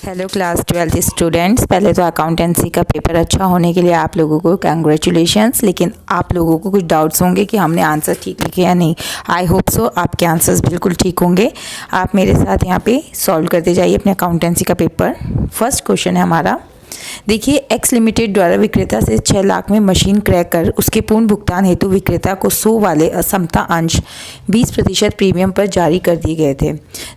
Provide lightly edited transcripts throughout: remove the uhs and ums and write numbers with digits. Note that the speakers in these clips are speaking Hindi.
Hello class 12th students. पहले तो अकाउंटेंसी का पेपर अच्छा होने के लिए आप लोगों को कंग्रेचुलेशंस। लेकिन आप लोगों को कुछ डाउट्स होंगे कि हमने आंसर ठीक लिखे या नहीं। आई होप सो आपके आंसर्स बिल्कुल ठीक होंगे। आप मेरे साथ यहाँ पे सॉल्व करते जाइए अपने अकाउंटेंसी का पेपर। फर्स्ट क्वेश्चन है हमारा, देखिए एक्स लिमिटेड द्वारा विक्रेता से 6 लाख में मशीन क्रय कर उसके पूर्ण भुगतान हेतु विक्रेता को 100 वाले असमता अंश 20% प्रीमियम पर जारी कर दिए गए थे।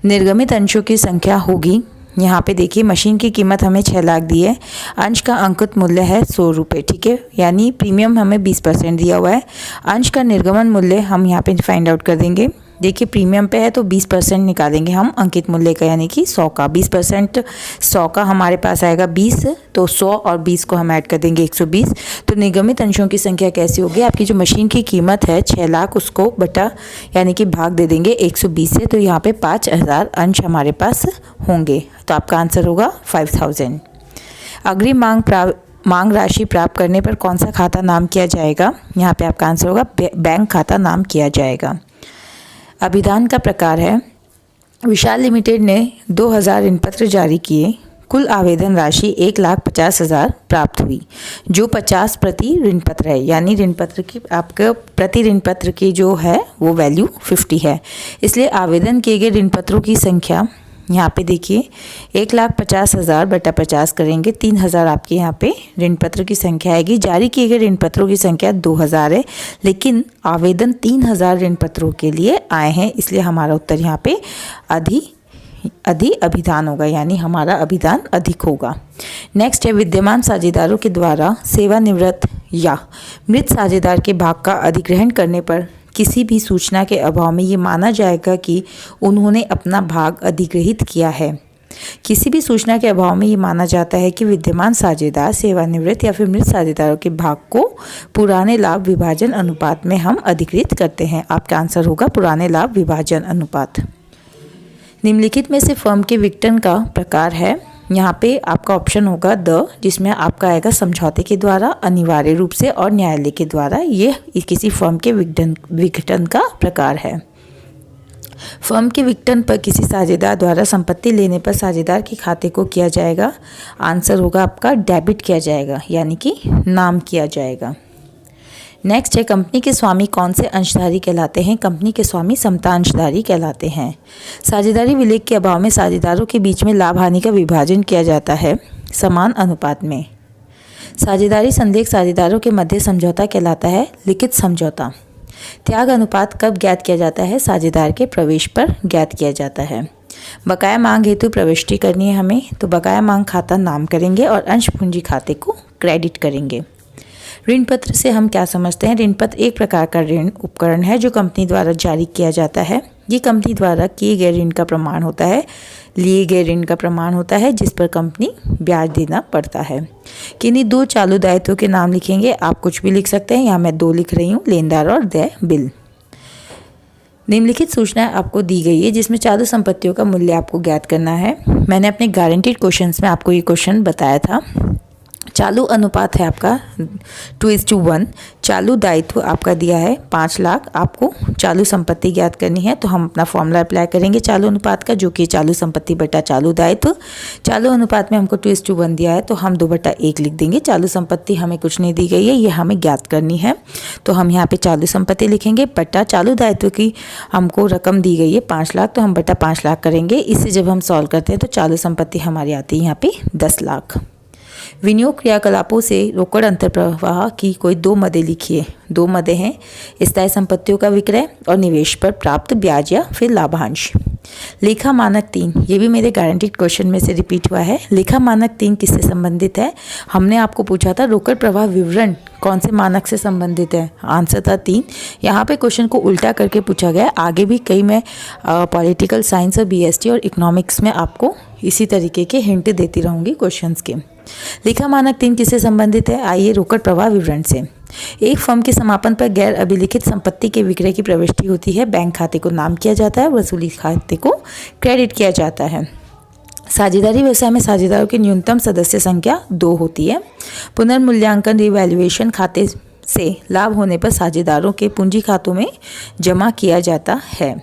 निर्गमित अंशों की संख्या होगी। यहाँ पे देखिए मशीन की कीमत हमें 6 लाख दी है, अंश का अंकित मूल्य है 100 रुपये, ठीक है। यानी प्रीमियम हमें 20% दिया हुआ है। अंश का निर्गमन मूल्य हम यहाँ पे फाइंड आउट कर देंगे। देखिए प्रीमियम पे है तो 20% निकालेंगे हम अंकित मूल्य का, यानी कि 100 का। 20% 100 का हमारे पास आएगा 20, तो 100 और 20 को हम ऐड कर देंगे 120। तो निगमित अंशों की संख्या कैसी होगी, आपकी जो मशीन की कीमत है 6 लाख उसको बटा यानी कि भाग दे देंगे 120 से, तो यहाँ पे 5000 अंश हमारे पास होंगे। तो आपका आंसर होगा 5000। अग्रिम मांग राशि प्राप्त करने पर कौन सा खाता नाम किया जाएगा, यहाँ पे आपका आंसर होगा बैंक खाता नाम किया जाएगा। अभिदान का प्रकार है, विशाल लिमिटेड ने 2000 ऋण पत्र जारी किए। कुल आवेदन राशि 1,50,000 प्राप्त हुई, जो 50 प्रति ऋण पत्र है। यानी ऋण पत्र की आपका प्रति ऋण पत्र की जो है वो वैल्यू 50 है। इसलिए आवेदन किए गए ऋण पत्रों की संख्या यहाँ पे देखिए 1,50,000 बटा 50 करेंगे, 3000 आपके यहाँ पे ऋण पत्र की संख्या आएगी। जारी किए गए ऋण पत्रों की संख्या 2000 है, लेकिन आवेदन 3000 ऋण पत्रों के लिए आए हैं, इसलिए हमारा उत्तर यहाँ पे अभिदान होगा, यानी हमारा अभिदान अधिक होगा। नेक्स्ट है, विद्यमान साझेदारों के द्वारा सेवानिवृत्त या मृत साझेदार के भाग का अधिग्रहण करने पर किसी भी सूचना के अभाव में ये माना जाएगा कि उन्होंने अपना भाग अधिग्रहित किया है। किसी भी सूचना के अभाव में ये माना जाता है कि विद्यमान साझेदार सेवानिवृत्त या फिर मृत साझेदारों के भाग को पुराने लाभ विभाजन अनुपात में हम अधिग्रहित करते हैं। आपका आंसर होगा पुराने लाभ विभाजन अनुपात। निम्नलिखित में से फर्म के विघटन का प्रकार है, यहाँ पे आपका ऑप्शन होगा द, जिसमें आपका आएगा समझौते के द्वारा, अनिवार्य रूप से और न्यायालय के द्वारा। ये किसी फर्म के विघटन का प्रकार है। फर्म के विघटन पर किसी साझेदार द्वारा संपत्ति लेने पर साझेदार के खाते को किया जाएगा, आंसर होगा आपका डेबिट किया जाएगा, यानी कि नाम किया जाएगा। नेक्स्ट है, कंपनी के स्वामी कौन से अंशधारी कहलाते हैं। कंपनी के स्वामी समता अंशधारी कहलाते हैं। साझेदारी विलेख के अभाव में साझेदारों के बीच में लाभ हानि का विभाजन किया जाता है समान अनुपात में। साझेदारी संदेह साझेदारों के मध्य समझौता कहलाता है, लिखित समझौता। त्याग अनुपात कब ज्ञात किया जाता है, साझेदार के प्रवेश पर ज्ञात किया जाता है। बकाया मांग हेतु प्रविष्टि करनी है हमें, तो बकाया मांग खाता नाम करेंगे और अंश पूंजी खाते को क्रेडिट करेंगे। ऋण पत्र से हम क्या समझते हैं, ऋण पत्र एक प्रकार का ऋण उपकरण है जो कंपनी द्वारा जारी किया जाता है। ये कंपनी द्वारा किए गए ऋण का प्रमाण होता है, लिए गए ऋण का प्रमाण होता है, जिस पर कंपनी ब्याज देना पड़ता है। किन्हीं 2 चालू दायित्वों के नाम लिखेंगे, आप कुछ भी लिख सकते हैं, यहाँ मैं 2 लिख रही हूँ, लेनदार और देय बिल। निम्नलिखित सूचना आपको दी गई है जिसमें चालू संपत्तियों का मूल्य आपको ज्ञात करना है। मैंने अपने गारंटीड क्वेश्चंस में आपको ये क्वेश्चन बताया था। चालू अनुपात है आपका 2:1। चालू दायित्व आपका दिया है 5 लाख, आपको चालू संपत्ति ज्ञात करनी है, तो हम अपना फॉर्मूला अप्लाई करेंगे चालू अनुपात का, जो कि चालू संपत्ति बटा चालू दायित्व। चालू अनुपात में हमको 2:1 दिया है, तो हम 2/1 लिख देंगे। चालू संपत्ति हमें कुछ नहीं दी गई है, ये हमें ज्ञात करनी है, तो हम यहाँ पे चालू संपत्ति लिखेंगे बटा चालू दायित्व की हमको रकम दी गई है 5 लाख, तो हम बटा 5 लाख करेंगे। इसे जब हम सॉल्व करते हैं तो चालू संपत्ति हमारी आती है यहाँ पे 10 लाख। विनियोग क्रियाकलापों से रोकड़ अंतर्प्रवाह की कोई 2 मदें लिखिए। 2 मदें हैं, स्थायी संपत्तियों का विक्रय और निवेश पर प्राप्त ब्याज या फिर लाभांश। लेखा मानक 3, ये भी मेरे गारंटीड क्वेश्चन में से रिपीट हुआ है। लेखा मानक 3 किससे संबंधित है, हमने आपको पूछा था रोकड़ प्रवाह विवरण कौन से मानक से संबंधित है, आंसर था 3। यहाँ पे क्वेश्चन को उल्टा करके पूछा गया। आगे भी कई मैं पॉलिटिकल साइंस और बीएसटी और इकोनॉमिक्स में आपको इसी तरीके के हिंट देती रहूँगी क्वेश्चंस के। लेखा मानक 3 किससे संबंधित है, आइए रोकड़ प्रवाह विवरण से। एक फर्म के समापन पर गैर अभिलिखित संपत्ति के विक्रय की प्रविष्टि होती है, बैंक खाते को नाम किया जाता है, वसूली खाते को क्रेडिट किया जाता है। साझेदारी व्यवसाय में साझेदारों की न्यूनतम सदस्य संख्या 2 होती है। पुनर्मूल्यांकन रिवैल्यूएशन खाते से लाभ होने पर साझेदारों के पूंजी खातों में जमा किया जाता है।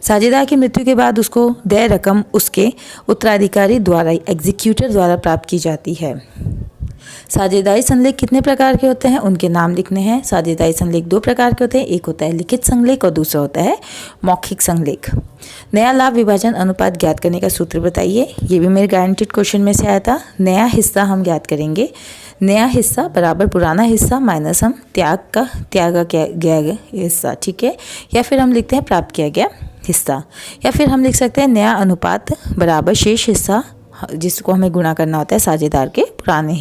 साझेदार की मृत्यु के बाद उसको देय रकम उसके उत्तराधिकारी द्वारा एग्जीक्यूटर द्वारा प्राप्त की जाती है। साझेदारी संलेख कितने प्रकार के होते हैं, उनके नाम लिखने हैं। साझेदारी संलेख दो प्रकार के होते हैं, एक होता है लिखित संलेख और दूसरा होता है मौखिक संलेख। नया लाभ विभाजन अनुपात ज्ञात करने का सूत्र बताइए। ये भी मेरे गारंटेड क्वेश्चन में से आया था। नया हिस्सा हम ज्ञात करेंगे, नया हिस्सा बराबर पुराना हिस्सा माइनस हम त्यागा गया हिस्सा, ठीक है। या फिर हम लिखते हैं प्राप्त किया गया हिस्सा, या फिर हम लिख सकते हैं नया अनुपात बराबर शेष हिस्सा जिसको हमें गुणा करना होता है साझेदार के पुराने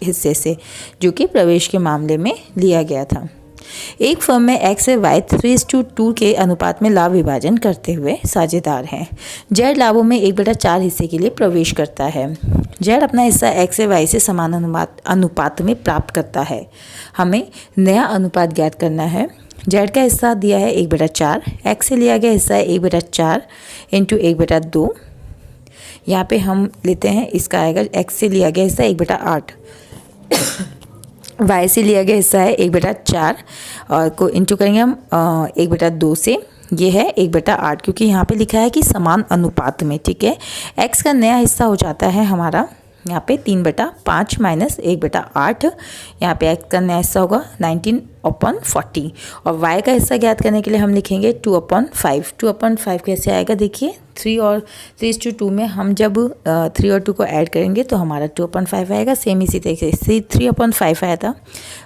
हिस्से से, जो कि प्रवेश के मामले में लिया गया था। एक फर्म में x से y 3:2 के अनुपात में लाभ विभाजन करते हुए साझेदार हैं। जेड लाभों में 1/4 हिस्से के लिए प्रवेश करता है। जेड अपना हिस्सा x से y से समान अनुपात में प्राप्त करता है। हमें नया अनुपात ज्ञात करना है। जेड का हिस्सा दिया है 1/4, x से लिया गया हिस्सा है 1/4 इंटू 1/2। यहाँ पे हम लेते हैं, इसका आएगा x से लिया गया हिस्सा 1/8, y से लिया गया हिस्सा है 1/4 और को इंटू करेंगे हम 1/2 से, ये है 1/8 क्योंकि यहाँ पे लिखा है कि समान अनुपात में, ठीक है। x का नया हिस्सा हो जाता है हमारा यहाँ पे 3/5 माइनस 1/8। यहाँ पे x का नया हिस्सा होगा 19/40 और y का हिस्सा ज्ञात करने के लिए हम लिखेंगे 2/5। 2/5 कैसे आएगा, देखिए 3 और 3:2 में हम जब 3 और 2 को ऐड करेंगे तो हमारा 2/5 आएगा। सेम इसी तरीके से 3/5 आया था।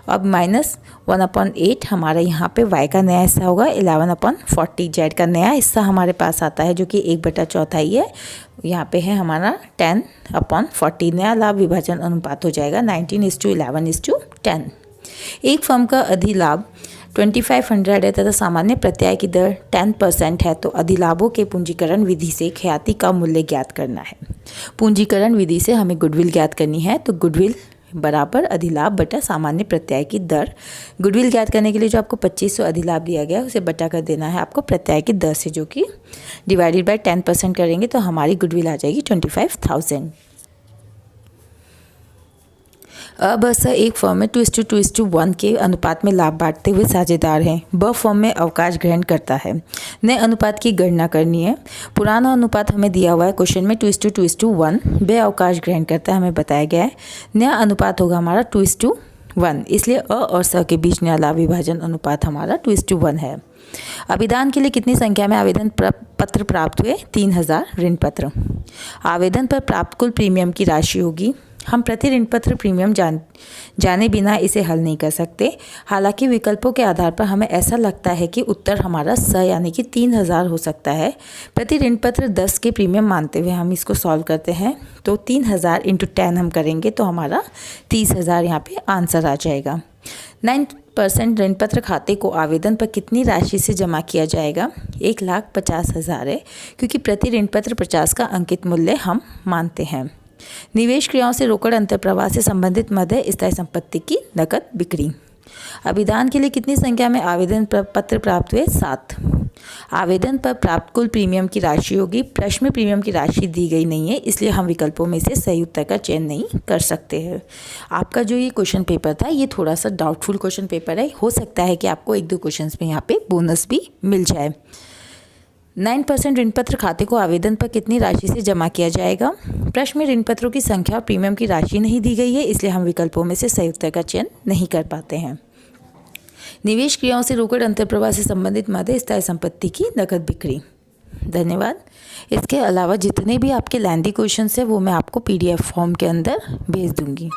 अब माइनस 1/8 हमारा यहाँ पे y का नया हिस्सा होगा 11/40। जेड का नया हिस्सा हमारे पास आता है जो कि 1/4 है, यहाँ पे है हमारा 10/40। नया लाभ विभाजन अनुपात हो जाएगा 19:11:10। एक फर्म का अधिलाभ 2500 है तथा सामान्य प्रत्याय की दर 10% है तो अधिलाभों के पूंजीकरण विधि से ख्याति का मूल्य ज्ञात करना है। पूंजीकरण विधि से हमें गुडविल ज्ञात करनी है, तो गुडविल बराबर अधिलाभ बटा सामान्य प्रत्याय की दर। गुडविल ज्ञात करने के लिए जो आपको 2500 अधिलाभ दिया गया है उसे बटा कर देना है आपको प्रत्याय की दर से, जो कि डिवाइडेड बाय 10% करेंगे तो हमारी गुडविल आ जाएगी 25,000। अब सर एक फर्म में 2:2:1 के अनुपात में लाभ बांटते हुए साझेदार हैं। ब फर्म में अवकाश ग्रहण करता है। नए अनुपात की गणना करनी है। पुराना अनुपात हमें दिया हुआ है क्वेश्चन में 2:2:1। बे अवकाश ग्रहण करता है, हमें बताया गया है। नया अनुपात होगा हमारा 2:1, इसलिए अ और स के बीच नया लाभ विभाजन अनुपात हमारा 2:1 है। अभिदान के लिए कितनी संख्या में आवेदन पत्र प्राप्त हुए? 3000 ऋण पत्र। आवेदन पर प्राप्त कुल प्रीमियम की राशि होगी। हम प्रति ऋण पत्र प्रीमियम जाने बिना इसे हल नहीं कर सकते। हालांकि विकल्पों के आधार पर हमें ऐसा लगता है कि उत्तर हमारा स यानी कि 3000 हो सकता है। प्रति ऋण पत्र 10 के प्रीमियम मानते हुए हम इसको सॉल्व करते हैं, तो 3000 × 10 हम करेंगे तो हमारा 30,000 यहाँ पे आंसर आ जाएगा। 9% ऋण पत्र खाते को आवेदन पर कितनी राशि से जमा किया जाएगा? 1,50,000 है क्योंकि प्रति ऋण पत्र 50 का अंकित मूल्य हम मानते हैं। निवेश क्रियाओं से रोकड़ अंतर्प्रवाह से संबंधित मद है स्थायी संपत्ति की नकद बिक्री। अभिदान के लिए कितनी संख्या में आवेदन पत्र प्राप्त हुए? 7। आवेदन पर प्राप्त कुल प्रीमियम की राशि होगी। प्रश्न में प्रीमियम की राशि दी गई नहीं है, इसलिए हम विकल्पों में से सही उत्तर का चयन नहीं कर सकते हैं। आपका जो ये क्वेश्चन पेपर था ये थोड़ा सा डाउटफुल क्वेश्चन पेपर है। हो सकता है कि आपको 1-2 क्वेश्चन में यहाँ पे बोनस भी मिल जाए। 9% ऋण पत्र खाते को आवेदन पर कितनी राशि से जमा किया जाएगा? प्रश्न में ऋण पत्रों की संख्या और प्रीमियम की राशि नहीं दी गई है, इसलिए हम विकल्पों में से सही उत्तर का चयन नहीं कर पाते हैं। निवेश क्रियाओं से रोकड़ अंतर्प्रवाह से संबंधित मद है स्थायी संपत्ति की नकद बिक्री। धन्यवाद। इसके अलावा जितने भी आपके लैंदी क्वेश्चंस हैं वो मैं आपको PDF फॉर्म के अंदर भेज दूंगी।